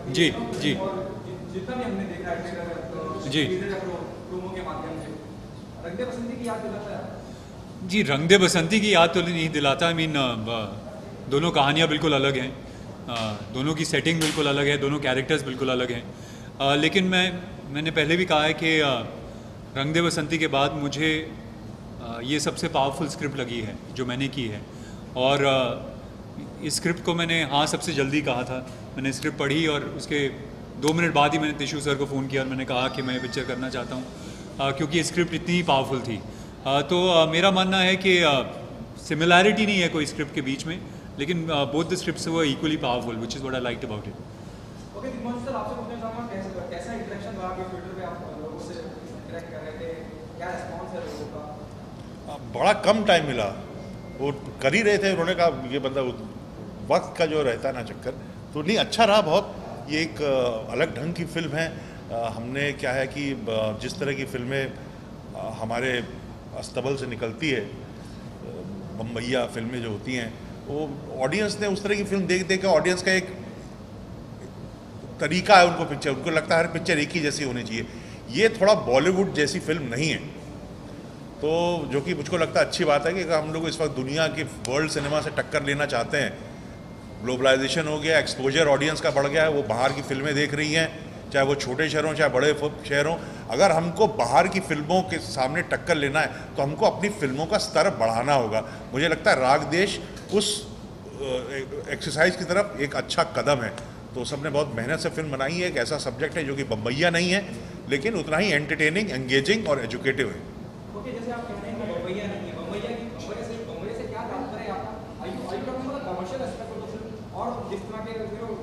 जी जी जितना भी हमने देखा है जी प्रोमो के माध्यम से रंग दे बसंती की याद दिलाता है। जी, रंग दे बसंती की याद तो नहीं दिलाता। आई मीन दोनों कहानियाँ बिल्कुल अलग हैं, दोनों की सेटिंग बिल्कुल अलग है, दोनों कैरेक्टर्स बिल्कुल अलग हैं। लेकिन मैंने पहले भी कहा है कि रंग दे बसंती के बाद मुझे ये सबसे पावरफुल स्क्रिप्ट लगी है जो मैंने की है। और इस स्क्रिप्ट को मैंने हाँ सबसे जल्दी कहा था। मैंने स्क्रिप्ट पढ़ी और उसके 2 मिनट बाद ही मैंने तिशु सर को फ़ोन किया और मैंने कहा कि मैं पिक्चर करना चाहता हूँ, क्योंकि स्क्रिप्ट इतनी पावरफुल थी। तो मेरा मानना है कि सिमिलैरिटी नहीं है कोई स्क्रिप्ट के बीच में, लेकिन both the scripts were equally powerful, which is what I liked about it. Okay Digmansh sir, आपसे पूछना चाहूँगा कैसा इंटरेक्शन रहा आपके ट्विटर पे, आप लोगों से इंटरेक्ट कर रहे थे, क्या रिस्पॉन्स है लोगों का? बड़ा कम टाइम मिला, वो कर ही रहे थे। उन्होंने कहा ये बंदा वक्त का जो रहता है ना चक्कर, तो नहीं अच्छा रहा बहुत। ये एक अलग ढंग की फिल्म है। हमने क्या है कि जिस तरह की फिल्में हमारे अस्तबल से निकलती है, बम्बैया फिल्में जो होती हैं, वो ऑडियंस ने उस तरह की फिल्म देख देख के ऑडियंस का एक तरीका है उनको पिक्चर, उनको लगता है हर पिक्चर एक ही जैसी होनी चाहिए। ये थोड़ा बॉलीवुड जैसी फिल्म नहीं है, तो जो कि मुझको लगता है अच्छी बात है कि हम लोग इस वक्त दुनिया की वर्ल्ड सिनेमा से टक्कर लेना चाहते हैं। ग्लोबलाइजेशन हो गया, एक्सपोजर ऑडियंस का बढ़ गया है, वो बाहर की फिल्में देख रही हैं, चाहे वो छोटे शहर हों चाहे बड़े शहर हों। अगर हमको बाहर की फिल्मों के सामने टक्कर लेना है तो हमको अपनी फिल्मों का स्तर बढ़ाना होगा। मुझे लगता है राग देश उस एक्सरसाइज की तरफ एक अच्छा कदम है। तो सबने बहुत मेहनत से फिल्म बनाई है। एक ऐसा सब्जेक्ट है जो कि बम्बैया नहीं है, लेकिन उतना ही एंटरटेनिंग, एंगेजिंग और एजुकेटिव है। ओके, जैसे आप कह रहे हैं कि बम्बैया नहीं है, बम्बैया से क्या तात्पर्य है आपका? Are you talking about the commercial aspect of the film, और जिस तरह के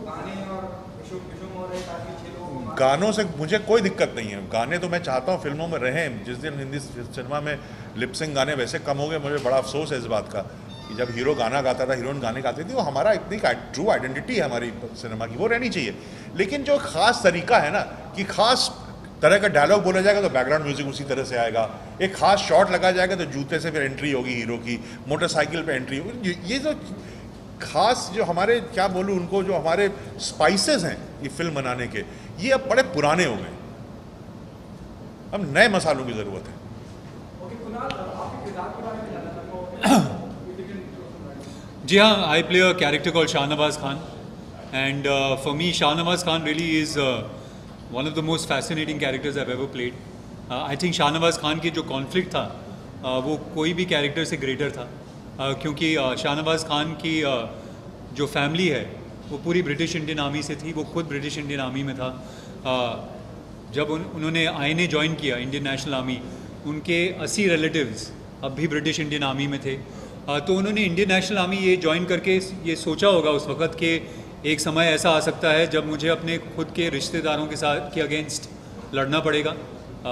गाने और विशुम और काफी अच्छे लोग? गानों से मुझे कोई दिक्कत नहीं है, गाने तो मैं चाहता हूँ फिल्मों में रहें। जिस दिन हिंदी सिनेमा में लिपसिंग गाने वैसे कम हो गए, मुझे बड़ा अफसोस है इस बात का कि जब हीरो गाना गाता था, हीरोइन गाने गाती थी, वो हमारा इतनी ट्रू आइडेंटिटी है हमारी सिनेमा की, वो रहनी चाहिए। लेकिन जो खास तरीका है ना कि खास तरह का डायलॉग बोला जाएगा तो बैकग्राउंड म्यूजिक उसी तरह से आएगा, एक खास शॉट लगाया जाएगा तो जूते से फिर एंट्री होगी हीरो की, मोटरसाइकिल पे एंट्री होगी। ये जो खास जो हमारे क्या बोलूँ उनको, जो हमारे स्पाइसेस हैं ये फिल्म बनाने के, ये अब बड़े पुराने हो गए। अब नए मसालों की ज़रूरत है। ओके कुणाल, आपके किरदार के बारे में जानना चाहूँगा। जी हाँ, I play a character called Shahnawaz Khan, and for me Shahnawaz Khan really is one of the most fascinating characters I've ever played. I think Shahnawaz Khan की जो कॉन्फ्लिक्ट था वो कोई भी कैरेक्टर से ग्रेटर था, क्योंकि शाहनवाज़ खान की जो फैमिली है वो पूरी ब्रिटिश इंडियन आर्मी से थी। वो खुद ब्रिटिश इंडियन आर्मी में था। जब उन्होंने आईएनए ज्वाइन किया, इंडियन नेशनल आर्मी, उनके 80 रिलेटिव्स अब भी ब्रिटिश इंडियन आर्मी में थे। तो उन्होंने इंडियन नेशनल आर्मी ये ज्वाइन करके ये सोचा होगा उस वक़्त कि एक समय ऐसा आ सकता है जब मुझे अपने खुद के रिश्तेदारों के साथ के अगेंस्ट लड़ना पड़ेगा,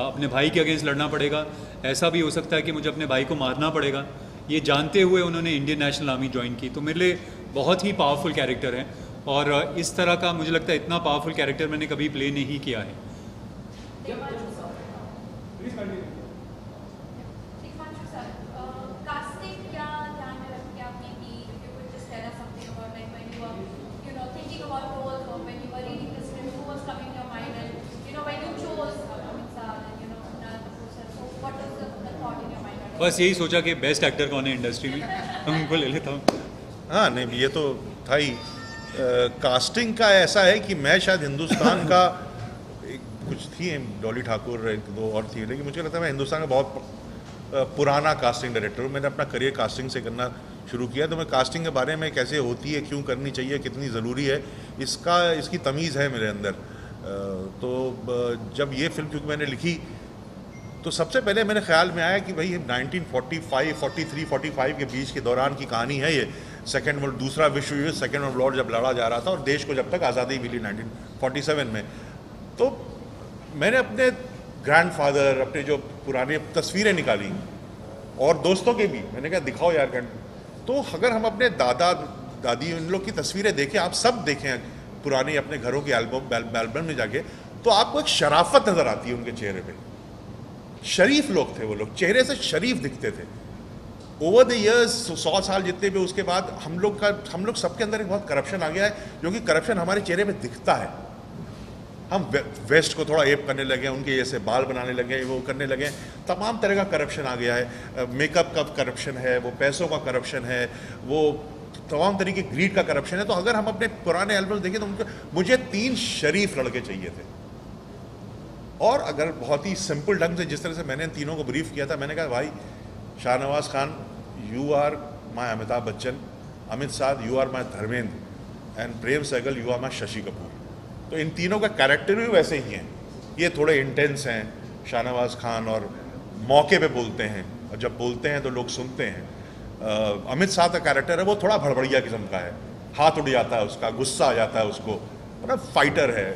अपने भाई के अगेंस्ट लड़ना पड़ेगा। ऐसा भी हो सकता है कि मुझे अपने भाई को मारना पड़ेगा। ये जानते हुए उन्होंने इंडियन नेशनल आर्मी ज्वाइन की। तो मेरे लिए बहुत ही पावरफुल कैरेक्टर है, और इस तरह का मुझे लगता है इतना पावरफुल कैरेक्टर मैंने कभी प्ले नहीं किया है। बस यही सोचा कि बेस्ट एक्टर कौन है इंडस्ट्री में, उनको ले लेता हूँ। हाँ नहीं, ये तो था ही। कास्टिंग का ऐसा है कि मैं शायद हिंदुस्तान का एक कुछ थी डॉली ठाकुर, एक दो और थी, लेकिन मुझे लगता है मैं हिंदुस्तान का बहुत पुराना कास्टिंग डायरेक्टर हूँ। मैंने अपना करियर कास्टिंग से करना शुरू किया, तो मैं कास्टिंग के बारे में कैसे होती है, क्यों करनी चाहिए, कितनी ज़रूरी है, इसकी तमीज़ है मेरे अंदर। तो जब ये फिल्म क्योंकि मैंने लिखी तो सबसे पहले मेरे ख्याल में आया कि भाई 1945, 43, 45 के बीच के दौरान की कहानी है ये। दूसरा विश्व युद्ध, सेकेंड वर्ल्ड वॉर जब लड़ा जा रहा था और देश को जब तक आज़ादी मिली 1947 में, तो मैंने अपने ग्रैंडफादर, अपने जो पुरानी तस्वीरें निकाली और दोस्तों के भी, मैंने कहा दिखाओ यार। तो अगर हम अपने दादा दादी इन लोग की तस्वीरें देखें, आप सब देखें पुरानी अपने घरों के एल्बम में जाके, तो आपको एक शराफत नज़र आती है उनके चेहरे पे। शरीफ लोग थे वो लोग, चेहरे से शरीफ दिखते थे। ओवर द ईयर्स 100 साल जितने भी, उसके बाद हम लोग सबके अंदर एक बहुत करप्शन आ गया है, जो कि करप्शन हमारे चेहरे पे दिखता है। हम वेस्ट को थोड़ा एप करने लगे, उनके जैसे बाल बनाने लगे, वो करने लगे, तमाम तरह का करप्शन आ गया है। मेकअप का करप्शन है, वो पैसों का करप्शन है, वो तमाम तरीके ग्रीड का करप्शन है। तो अगर हम अपने पुराने एल्बम देखें तो मुझे 3 शरीफ लड़के चाहिए थे, और अगर बहुत ही सिंपल ढंग से जिस तरह से मैंने इन तीनों को ब्रीफ किया था, मैंने कहा भाई Shahnawaz Khan you are my Amitabh Bachchan, Amit Sadh you are my Dharmendra, and Prem Sehgal you are my Shashi Kapoor. तो इन तीनों का कैरेक्टर भी वैसे ही हैं, ये थोड़े इंटेंस हैं शाहनवाज खान, और मौके पे बोलते हैं, और जब बोलते हैं तो लोग सुनते हैं। अमित साध का कैरेक्टर है वो थोड़ा भड़बड़िया किस्म का है, हाथ उड़ जाता है उसका, गुस्सा आ जाता है उसको, मतलब फाइटर है,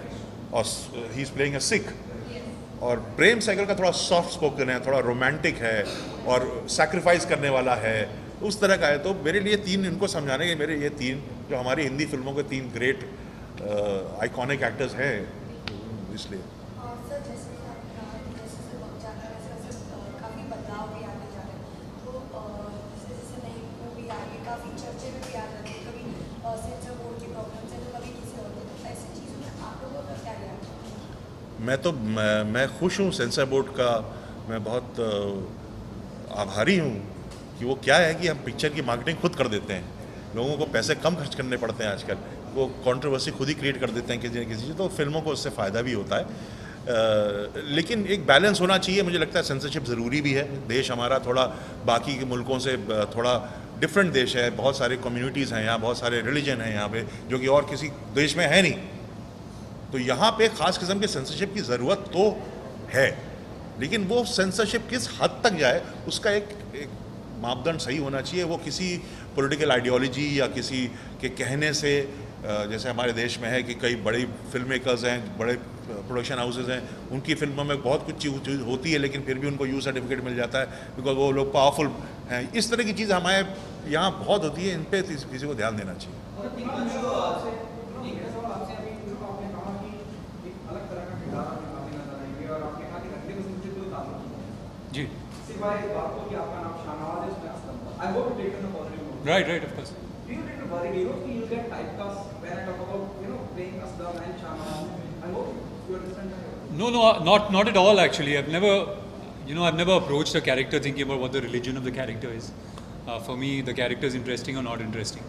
और he is playing a Sikh. और प्रेम सहगल का थोड़ा सॉफ्ट स्पोकन है, थोड़ा रोमांटिक है, और सैक्रिफाइस करने वाला है, उस तरह का है। तो मेरे लिए 3 इनको समझाने के, मेरे ये 3 जो हमारी हिंदी फिल्मों के 3 ग्रेट आइकॉनिक एक्टर्स हैं, इसलिए। सर जैसे कि आपने कहा कि जैसे जैसे वक्त जाता है वैसे वैसे काफ़ी बदलाव भी आते जा रहे हैं, तो जैसे जैसे नई मूवी आ रही है काफ़ी चर्चे में भी आ जाती है, कभी सेंसर बोर्ड की प्रॉब्लम से, तो कभी किसी और की, तो ऐसी चीज़ों में आप लोगों का क्या रिएक्शन है? मैं खुश हूँ सेंसर बोर्ड का, मैं बहुत आभारी हूँ कि वो क्या है कि हम पिक्चर की मार्केटिंग खुद कर देते हैं, लोगों को पैसे कम खर्च करने पड़ते हैं आजकल, वो कंट्रोवर्सी खुद ही क्रिएट कर देते हैं किसी न किसी, तो फिल्मों को उससे फ़ायदा भी होता है। लेकिन एक बैलेंस होना चाहिए, मुझे लगता है सेंसरशिप ज़रूरी भी है। देश हमारा थोड़ा बाकी के मुल्कों से थोड़ा डिफरेंट देश है, बहुत सारे कम्युनिटीज़ हैं यहाँ, बहुत सारे रिलीजन हैं यहाँ पे, जो कि और किसी देश में है नहीं। तो यहाँ पे ख़ास किस्म के सेंसरशिप की ज़रूरत तो है, लेकिन वो सेंसरशिप किस हद तक जाए उसका एक मापदंड सही होना चाहिए। वो किसी पॉलिटिकल आइडियोलॉजी या किसी के कहने से, जैसे हमारे देश में है कि कई बड़ी फिल्म मेकर्स हैं, बड़े प्रोडक्शन हाउसेज हैं, उनकी फिल्मों में बहुत कुछ चीज़ होती है, लेकिन फिर भी उनको यू सर्टिफिकेट मिल जाता है बिकॉज वो लोग पावरफुल हैं। इस तरह की चीज़ हमारे यहाँ बहुत होती है, इन पर किसी को ध्यान देना चाहिए। जी, सिवाय इस बात को कि आपका नाम शाहनवाज है, उसमें असलम था। I hope you take it in a positive note. right, of course. Do you get worried, कि you get typecast when I talk about, playing Aslam and Shahnawaz? I hope you understand that. No, not at all actually. I've never approached a character thinking about what the religion of the character is. For me, the character is interesting or not interesting.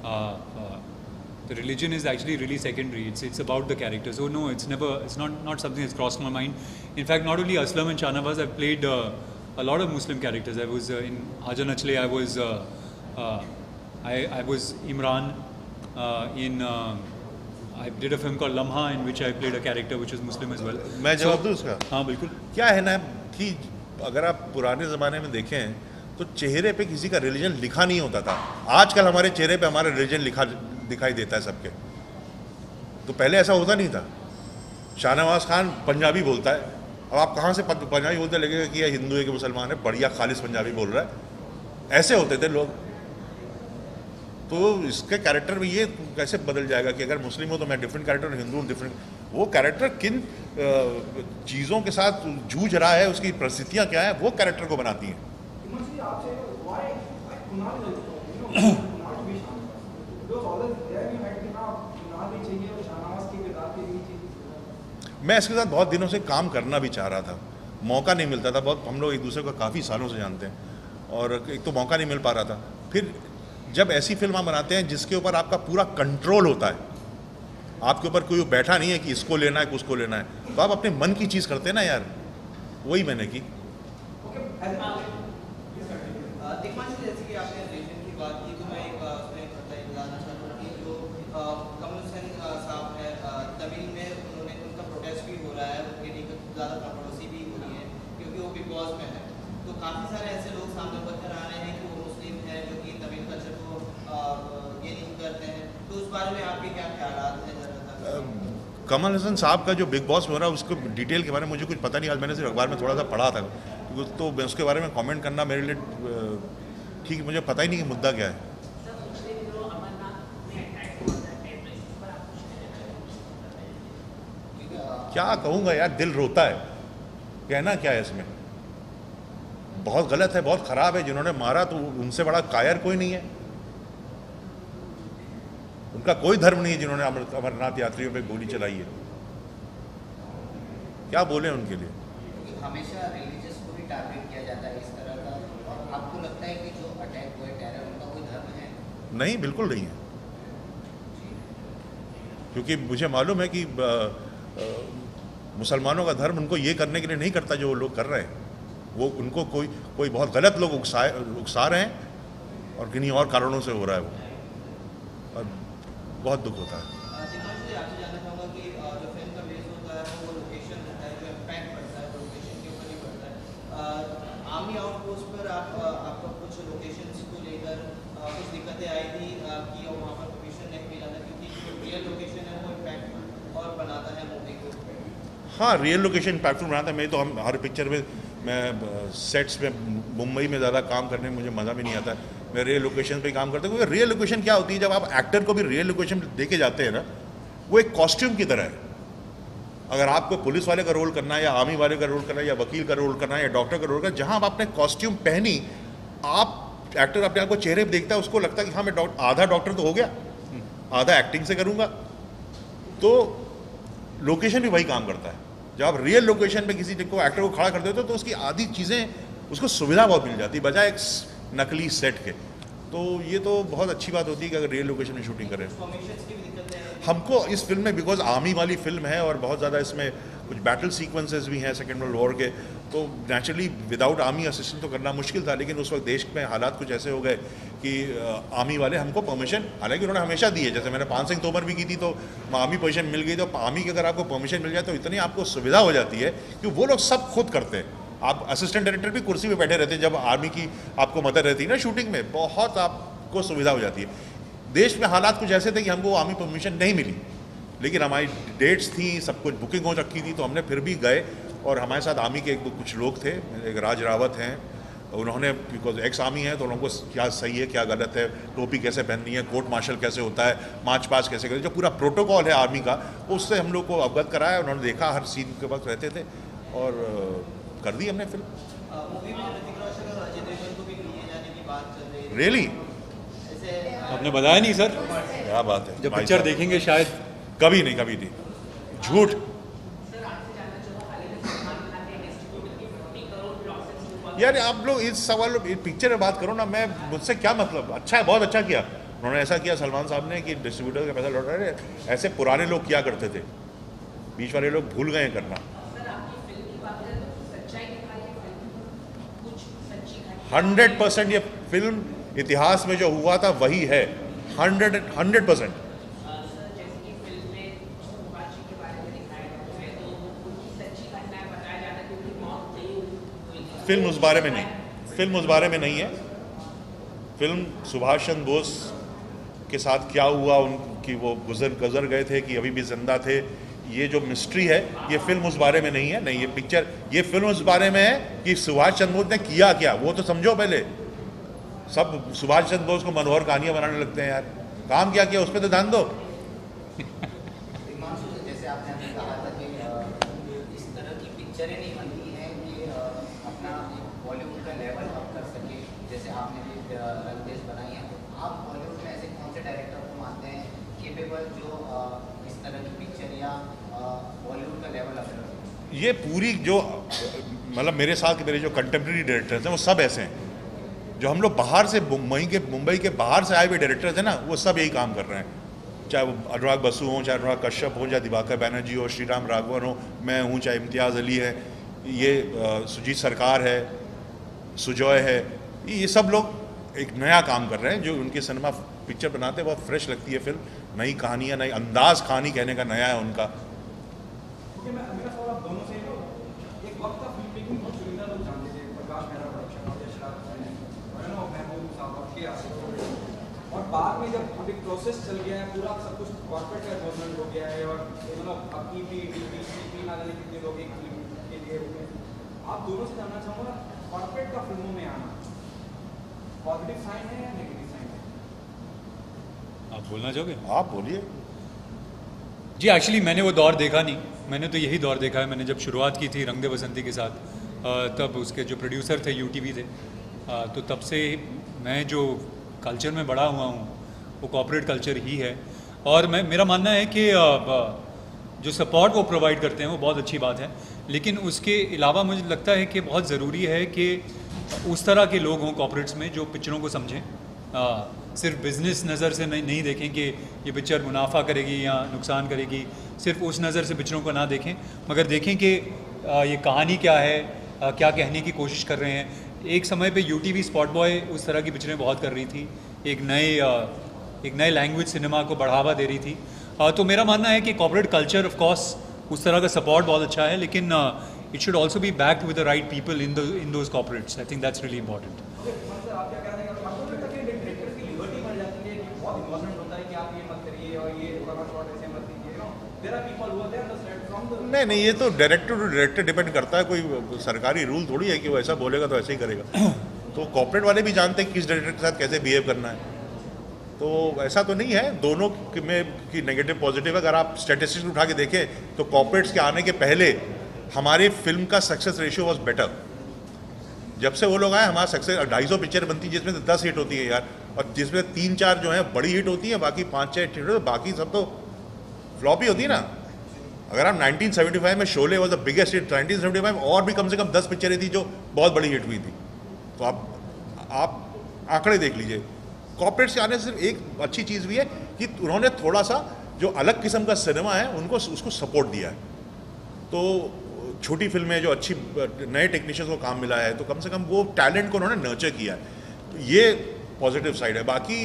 The religion is actually really secondary. It's about the character. So no, it's not something that's crossed my mind. In fact, not only Aslam and Shahnawaz, I've played a lot of Muslim characters. I was in Haja Nachle, I was Imran. I did a film called Lamha in which I played a character which was Muslim as well. मैं जवाब दूँ उसका? हाँ बिल्कुल। क्या है ना कि अगर आप पुराने ज़माने में देखें तो चेहरे पे किसी का रिलीजन लिखा नहीं होता था। आजकल हमारे चेहरे पे हमारा रिलीजन लिखा दिखाई देता है सबके, तो पहले ऐसा होता नहीं था। शाहनवाज खान पंजाबी बोलता है, अब आप कहाँ से पंजाबी बोलते लगेगा कि यह हिंदू है कि मुसलमान है, बढ़िया खालिस पंजाबी बोल रहा है। ऐसे होते थे लोग। तो इसके कैरेक्टर में ये कैसे बदल जाएगा कि अगर मुस्लिम हो तो मैं डिफरेंट कैरेक्टर, हिंदू हूँ डिफरेंट। वो कैरेक्टर किन चीज़ों के साथ जूझ रहा है, उसकी परिस्थितियाँ क्या है, वो कैरेक्टर को बनाती हैं। मैं इसके साथ बहुत दिनों से काम करना भी चाह रहा था, मौका नहीं मिलता था। बहुत हम लोग एक दूसरे को काफ़ी सालों से जानते हैं, और एक तो मौका नहीं मिल पा रहा था। फिर जब ऐसी फिल्म बनाते हैं जिसके ऊपर आपका पूरा कंट्रोल होता है, आपके ऊपर कोई बैठा नहीं है कि इसको लेना है कि उसको लेना है, तो आप अपने मन की चीज़ करते हैं ना यार, वही मैंने की। जैसे कि आपने रिलेशन की बात की, तो मैं एक बताना चाहता हूँ कि जो कमल हसन साहब है, तमिल में उनका प्रोटेस्ट भी हो रहा है, उनके लिए ज़्यादा कंट्रोवर्सी भी हो रही है क्योंकि वो बिग बॉस में है। तो काफ़ी सारे ऐसे लोग सामने बनकर आ रहे हैं कि वो मुस्लिम हैं जो कि तमिल कल्चर को ये नहीं करते हैं, तो उस बारे में आपके क्या ख्याल हैं? कमल हसन साहब का जो बिग बॉस में हो रहा है उसको डिटेल के बारे में मुझे कुछ पता नहीं। आज मैंने सिर्फ अखबार में थोड़ा सा पढ़ा था, तो मैं उसके बारे में कमेंट करना मेरे लिए ठीक, मुझे पता ही नहीं कि मुद्दा क्या है। क्या कहूँगा यार, दिल रोता है, कहना क्या है इसमें। बहुत गलत है, बहुत ख़राब है। जिन्होंने मारा तो उनसे बड़ा कायर कोई नहीं है, उनका कोई धर्म नहीं है जिन्होंने अमरनाथ यात्रियों पे गोली चलाई है। क्या बोले उनके लिए। क्योंकि हमेशा रिलीजियस को भी टारगेट किया जाता है इस तरह का, और आपको लगता है कि जो अटैक हुए टेरर उनका कोई धर्म है? नहीं, बिल्कुल नहीं है, क्योंकि मुझे मालूम है कि मुसलमानों का धर्म उनको ये करने के लिए नहीं करता जो वो लोग कर रहे हैं। वो उनको कोई बहुत गलत लोग उकसा रहे हैं और किन्हीं और कारणों से हो रहा है वो, और बहुत दुख होता है। दिमाग से आपसे जानना चाहूँगा कि जो फिल्म का बेस होता है वो लोकेशन होता है, जो इम्पैक्ट पड़ता है वो लोकेशन के ऊपर ही पड़ता है। आर्मी आउटपोस्ट पर आपका कुछ लोकेशंस को लेकर कुछ दिक्कतें आई थी कि वहाँ पर परमिशन नहीं मिला था, क्योंकि जो रियल लोकेशन है वो इम्पैक्टफुल और बनाता है मूवी को। हाँ, रियल लोकेशन इम्पैक्टफुल बनाता है। मैं तो हम हर पिक्चर में मैं सेट्स में मुंबई में ज़्यादा काम करने में मुझे मज़ा भी नहीं आता है। मैं रियल लोकेशन पे ही काम करता हूँ, क्योंकि रियल लोकेशन क्या होती है, जब आप एक्टर को भी रियल लोकेशन देके जाते हैं ना, वो एक कॉस्ट्यूम की तरह है। अगर आपको पुलिस वाले का रोल करना है, या आर्मी वाले का रोल करना है, या वकील का रोल करना है, या डॉक्टर का रोल करना है, जहाँ आप आपने कॉस्ट्यूम पहनी, आप एक्टर अपने आप को चेहरे पर देखता है, उसको लगता है कि हाँ मैं आधा डॉक्टर तो हो गया, आधा एक्टिंग से करूँगा। तो लोकेशन भी वही काम करता है। जब आप रियल लोकेशन पे किसी को एक्टर को खड़ा कर देते हो तो उसकी आधी चीज़ें उसको सुविधा बहुत मिल जाती है बजाय एक नकली सेट के। तो ये तो बहुत अच्छी बात होती है कि अगर रियल लोकेशन में शूटिंग करें। हमको इस फिल्म में, बिकॉज आर्मी वाली फिल्म है और बहुत ज़्यादा इसमें कुछ बैटल सीक्वेंसेस भी हैं सेकेंड वर्ल्ड वॉर के, तो नेचुरली विदाउट आर्मी असिस्टेंट तो करना मुश्किल था। लेकिन उस वक्त देश में हालात कुछ ऐसे हो गए कि आर्मी वाले हमको परमिशन, हालांकि उन्होंने हमेशा दी है, जैसे मैंने पान सिंह तोमर भी की थी तो आर्मी परमिशन मिल गई। तो आर्मी की अगर आपको परमिशन मिल जाए तो इतनी आपको सुविधा हो जाती है कि वो लोग सब खुद करते हैं। आप असिस्टेंट डायरेक्टर भी कुर्सी पे बैठे रहते हैं जब आर्मी की आपको मदद रहती है ना शूटिंग में, बहुत आपको सुविधा हो जाती है। देश में हालात कुछ ऐसे थे कि हमको आर्मी परमिशन नहीं मिली, लेकिन हमारी डेट्स थी, सब कुछ बुकिंग हो रखी थी, तो हमने फिर भी गए। और हमारे साथ आर्मी के कुछ लोग थे, एक राज रावत हैं, उन्होंने, बिकॉज एक्स आर्मी है तो उनको क्या सही है क्या गलत है, टोपी कैसे पहननी है, कोर्ट मार्शल कैसे होता है, मार्च पास्ट कैसे करें, जो पूरा प्रोटोकॉल है आर्मी का, उससे हम लोग को अवगत कराया। उन्होंने देखा, हर सीन के वक्त रहते थे और कर दी हमने फिल्म। मूवी में ऋतिक रोशन और अजय देवगन को भी लिए जाने की बात चल रही है। रियली? आपने बताया नहीं सर? क्या बात है, जब पिक्चर देखेंगे शायद। कभी नहीं, कभी नहीं, झूठ। यार आप लोग इस सवाल पिक्चर में बात करो ना, मैं मुझसे क्या मतलब। अच्छा है, बहुत अच्छा किया उन्होंने, ऐसा किया सलमान साहब ने कि डिस्ट्रीब्यूटर का पैसा लौटा रहे। ऐसे पुराने लोग किया करते थे, बीच वाले लोग भूल गए करना। 100% ये फिल्म इतिहास में जो हुआ था वही है, 100%। फिल्म उस बारे में नहीं, फिल्म उस बारे में नहीं है। फिल्म सुभाष चंद्र बोस के साथ क्या हुआ, उनकी वो गुजर गए थे कि अभी भी जिंदा थे, ये जो मिस्ट्री है, ये फिल्म उस बारे में नहीं है। नहीं, ये पिक्चर, ये फिल्म उस बारे में है कि सुभाष चंद्र बोस ने किया क्या, वो तो समझो पहले। सब सुभाष चंद्र बोस को मनोहर कहानियां बनाने लगते हैं यार, काम क्या किया उस पर तो ध्यान दो। जैसे आपने अभी कहा था कि इस तरह की पिक्चरें नहीं बनती हैं कि अपना बॉलीवुड का लेवल अप कर सके, जैसे आपने भी रंगदेश बनाई है। आप बॉलीवुड में ऐसे कौन से डायरेक्टर को मानते हैं केपेबल, जो इस तरह की पिक्चर या बॉलीवुड का लेवल अप कर सके? ये पूरी जो मतलब मेरे साथ मेरे जो कंटेम्प्रेरी डायरेक्टर्स हैं वो सब ऐसे हैं। जो हम लोग बाहर से मुंबई के बाहर से आए हुए डायरेक्टर्स हैं ना, वो सब यही काम कर रहे हैं। चाहे वो अनुराग बसु हों, चाहे अनुराग कश्यप हो, चाहे दिवाकर बैनर्जी हो, श्रीराम राघवन हो, मैं हूँ, चाहे इम्तियाज़ अली है, ये सुजीत सरकार है, सुजॉय है, ये सब लोग एक नया काम कर रहे हैं। जो उनके सिनेमा पिक्चर बनाते हैं बहुत फ्रेश लगती है फिल्म, नई कहानियाँ, नई अंदाज कहानी कहने का नया है उनका। क्योंकि मेरा सवाल आप दोनों से है, एक वक्त था फिल्म मेकिंग बहुत चुनिंदा लोग जानते थे, प्रकाश मेहरा प्रोडक्शन और यशराज महबूब साहब के आसिफ, और बाद में जब अब एक प्रोसेस चल गया है, पूरा सब कुछ कॉर्पोरेट का इन्वॉल्वमेंट हो गया है, और मतलब अब ईपी ना जाने कितने लोग एक फिल्म के लिए रुके। आप दोनों से जानना चाहूँगा, कॉर्पोरेट का फिल्मों में आना पॉजिटिव साइन है या नेगेटिव साइन है? आप बोलना चाहोगे? आप बोलिए। जी एक्चुअली मैंने वो दौर देखा नहीं, मैंने तो यही दौर देखा है। मैंने जब शुरुआत की थी रंग दे बसंती के साथ, तब उसके जो प्रोड्यूसर थे यूटीवी थे, तो तब से मैं जो कल्चर में बड़ा हुआ हूँ वो कॉर्पोरेट कल्चर ही है। और मेरा मानना है कि जो सपोर्ट वो प्रोवाइड करते हैं वो बहुत अच्छी बात है, लेकिन उसके अलावा मुझे लगता है कि बहुत ज़रूरी है कि उस तरह के लोग हों कॉर्पोरेट्स में जो पिक्चरों को समझें, सिर्फ बिज़नेस नज़र से नहीं देखें कि ये पिक्चर मुनाफा करेगी या नुकसान करेगी, सिर्फ उस नज़र से पिक्चरों को ना देखें, मगर देखें कि ये कहानी क्या है, क्या कहने की कोशिश कर रहे हैं। एक समय पे यूटीवी स्पॉट बॉय उस तरह की पिक्चरें बहुत कर रही थी, एक नए लैंग्वेज सिनेमा को बढ़ावा दे रही थी। तो मेरा मानना है कि कॉर्पोरेट कल्चर ऑफ कोर्स उस तरह का सपोर्ट बहुत अच्छा है, लेकिन it should also be backed with the right people in those corporates. I think that's really important. Sir आप क्या कहते हैं, आपको लगता है कि डायरेक्टर की लिबर्टी बढ़ जाती है कि बहुत इन्वॉल्वमेंट होता है कि आप ये मत करिए और ये थोड़ा शॉट ऐसे मत कीजिए, no there are people who are there on the set from the नहीं, ये तो डायरेक्टर टू डायरेक्टर डिपेंड करता है, कोई सरकारी रूल थोड़ी है कि वो ऐसा बोलेगा तो ऐसे ही करेगा। तो कॉर्पोरेट वाले भी जानते हैं किस डायरेक्टर के साथ कैसे बिहेव करना है, तो ऐसा तो नहीं है। दोनों में की नेगेटिव पॉजिटिव, अगर आप स्टैटिस्टिक्स उठा के देखें तो कॉर्पोरेट्स के आने के पहले हमारी फिल्म का सक्सेस रेशियो वॉज बेटर। जब से वो लोग आए हमारा सक्सेस 250 पिक्चर बनती है जिसमें 10 हिट होती है यार, और जिसमें 3-4 जो है बड़ी हिट होती है, बाकी 5-6 हिट होती है, बाकी सब तो फ्लॉप ही होती है ना। अगर आप 1975 में Sholay was the biggest hit, 1975 और भी कम से कम 10 पिक्चरें थी जो बहुत बड़ी हिट हुई थी। तो आप आंकड़े देख लीजिए। कॉर्पोरेट्स के आने से सिर्फ एक अच्छी चीज़ भी है कि उन्होंने थोड़ा सा जो अलग किस्म का सिनेमा है उनको उसको सपोर्ट दिया है। तो छोटी फिल्में जो अच्छी नए टेक्नीशियंस को काम मिला है, तो कम से कम वो टैलेंट को उन्होंने नर्चर किया है, तो ये पॉजिटिव साइड है। बाकी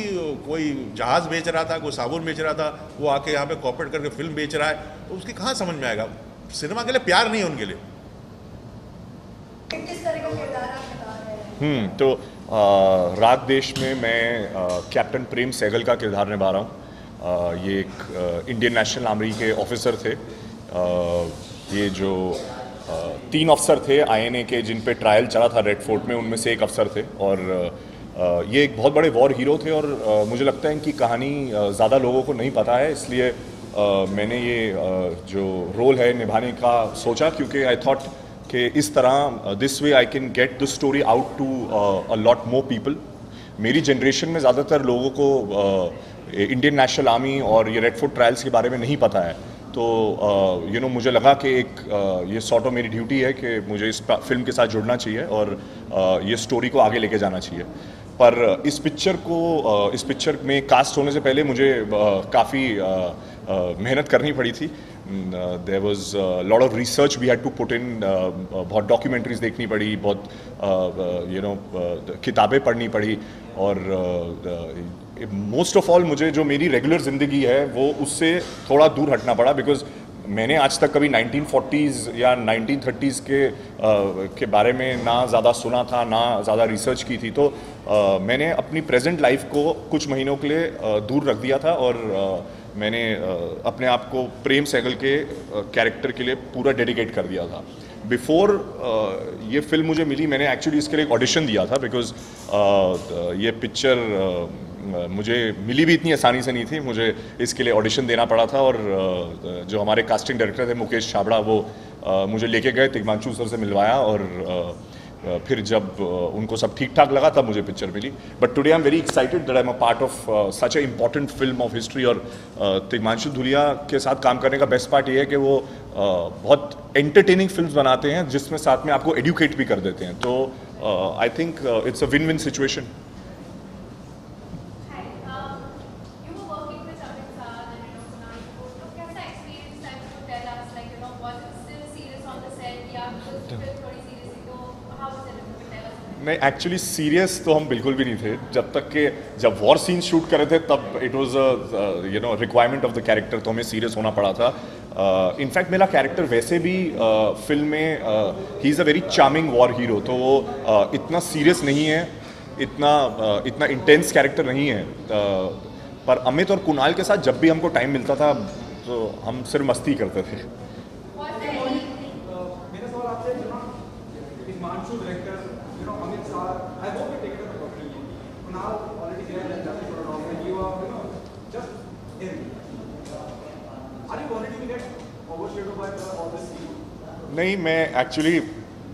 कोई जहाज़ बेच रहा था, कोई साबुन बेच रहा था, वो आके यहाँ पे कॉर्पोरेट करके फिल्म बेच रहा है, तो उसकी कहाँ समझ में आएगा। सिनेमा के लिए प्यार नहीं है उनके लिए। किस तरह का किरदार आप बता रहे हैं? तो रात देश में मैं कैप्टन प्रेम सहगल का किरदार निभा रहा हूँ। ये एक इंडियन नेशनल आर्मी के ऑफिसर थे। ये जो 3 अफसर थे आईएनए के जिन पे ट्रायल चला था रेड फोर्ट में, उनमें से एक अफसर थे, और ये एक बहुत बड़े वॉर हीरो थे। और मुझे लगता है इनकी कहानी ज़्यादा लोगों को नहीं पता है, इसलिए मैंने ये जो रोल है निभाने का सोचा, क्योंकि आई थॉट कि इस तरह this way I can get the story out to a lot more people. मेरी जनरेशन में ज़्यादातर लोगों को इंडियन नेशनल आर्मी और ये रेड फोर्ट ट्रायल्स के बारे में नहीं पता है। तो मुझे लगा कि ये सॉर्ट ऑफ मेरी ड्यूटी है कि मुझे इस फिल्म के साथ जुड़ना चाहिए और ये स्टोरी को आगे लेके जाना चाहिए। पर इस पिक्चर में कास्ट होने से पहले मुझे काफ़ी मेहनत करनी पड़ी थी। There was lot of research we had to put in, बहुत डॉक्यूमेंट्रीज देखनी पड़ी, बहुत किताबें पढ़नी पड़ी, और मोस्ट ऑफ ऑल मुझे जो मेरी रेगुलर ज़िंदगी है वो उससे थोड़ा दूर हटना पड़ा, बिकॉज मैंने आज तक कभी 1940s या 1930s के बारे में ना ज़्यादा सुना था, ना ज़्यादा रिसर्च की थी। तो मैंने अपनी प्रेजेंट लाइफ को कुछ महीनों के लिए दूर रख दिया था, और मैंने अपने आप को प्रेम सहगल के कैरेक्टर के लिए पूरा डेडिकेट कर दिया था। बिफोर ये फिल्म मुझे मिली, मैंने एक्चुअली इसके लिए एक ऑडिशन दिया था, बिकॉज ये पिक्चर मुझे मिली भी इतनी आसानी से नहीं थी। मुझे इसके लिए ऑडिशन देना पड़ा था, और जो हमारे कास्टिंग डायरेक्टर थे मुकेश छाबड़ा, वो मुझे लेके गए, तिग्मांशु सर से मिलवाया, और फिर जब उनको सब ठीक ठाक लगा तब मुझे पिक्चर मिली। But today I am very excited that I am a part of such a important film of history. और तिग्मांशु धुलिया के साथ काम करने का बेस्ट पार्ट ये है कि वो बहुत एंटरटेनिंग फिल्म्स बनाते हैं जिसमें साथ में आपको एडुकेट भी कर देते हैं। तो I think it's a win win situation. नहीं, एक्चुअली सीरियस तो हम बिल्कुल भी नहीं थे, जब वॉर सीन शूट कर रहे थे तब it was requirement of the character, तो हमें सीरियस होना पड़ा था। इनफैक्ट मेरा कैरेक्टर वैसे भी फिल्म में he is a very charming war hero, तो वो इतना सीरियस नहीं है, इतना इंटेंस कैरेक्टर नहीं है। पर अमित और कुणाल के साथ जब भी हमको टाइम मिलता था तो हम सिर्फ मस्ती करते थे। मेरा सवाल आपसे Tigmanshu director, Amit sir, I hope you take it as a compliment. Kunal already there and Jackie for a long you are, just in. Are you already to get overshadowed by all this scene? नहीं, मैं actually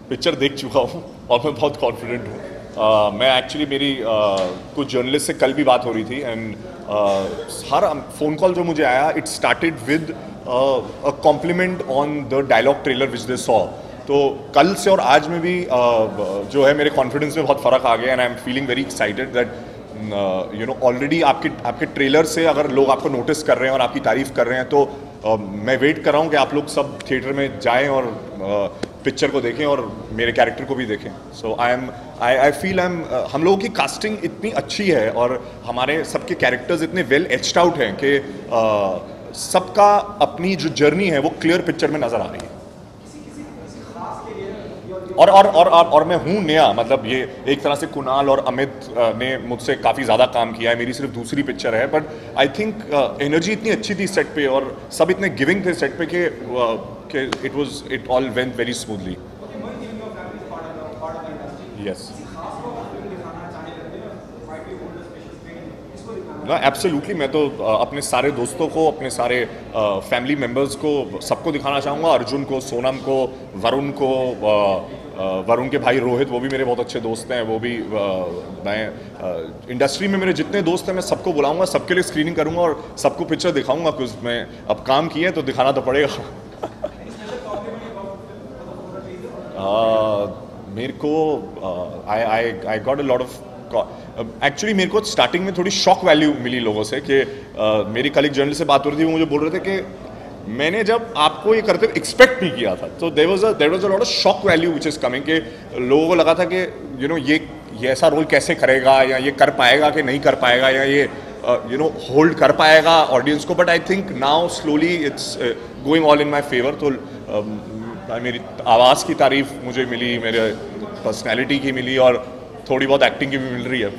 picture देख चुका हूँ और मैं बहुत confident हूँ। मैं एक्चुअली मेरी कुछ जर्नलिस्ट से कल भी बात हो रही थी, एंड हर फ़ोन कॉल जो मुझे आया, it started with a compliment on the dialogue trailer which they saw. तो कल से और आज में भी जो है मेरे कॉन्फिडेंस में बहुत फ़र्क आ गया and I am feeling very excited that you know already आपके ट्रेलर से अगर लोग आपको नोटिस कर रहे हैं और आपकी तारीफ़ कर रहे हैं तो मैं वेट कर रहा हूँ कि आप लोग सब थिएटर में जाएं और पिक्चर को देखें और मेरे कैरेक्टर को भी देखें. सो आई फील हम लोगों की कास्टिंग इतनी अच्छी है और हमारे सबके कैरेक्टर्स इतने वेल एच्ड आउट हैं कि सबका अपनी जो जर्नी है वो क्लियर पिक्चर में नज़र आ रही है. और मैं हूँ नया, मतलब ये एक तरह से कुणाल और अमित ने मुझसे काफ़ी ज़्यादा काम किया है, मेरी सिर्फ दूसरी पिक्चर है, बट आई थिंक एनर्जी इतनी अच्छी थी सेट पे और सब इतने गिविंग थे सेट पे कि it all went very smoothly. Yes, absolutely. मैं तो अपने सारे दोस्तों को, अपने सारे फैमिली मेम्बर्स को, सबको दिखाना चाहूँगा. अर्जुन को, सोनम को, वरुण को, वरुण के भाई रोहित, वो भी मेरे बहुत अच्छे दोस्त हैं. वो भी मैं इंडस्ट्री में मेरे जितने दोस्त हैं मैं सबको बुलाऊंगा, सबके लिए स्क्रीनिंग करूंगा और सबको पिक्चर दिखाऊंगा. कुछ मैं अब काम किए हैं तो दिखाना तो पड़ेगा. मेरे को I got a lot of actually मेरे को स्टार्टिंग में थोड़ी शॉक वैल्यू मिली लोगों से कि मेरी कल एक जर्नलिस्ट से बात हो रही थी, वो मुझे बोल रहे थे कि मैंने जब आपको ये करते हुए एक्सपेक्ट नहीं किया था. तो there was a lot of shock value which is coming कि लोगों को लगा था कि यू नो ये ऐसा रोल कैसे करेगा, या ये कर पाएगा कि नहीं कर पाएगा, या ये यू नो होल्ड कर पाएगा ऑडियंस को. But I think now slowly it's going all in my favour. तो मेरी आवाज़ की तारीफ मुझे मिली, मेरे पर्सनैलिटी की मिली और थोड़ी बहुत एक्टिंग की भी मिल रही है.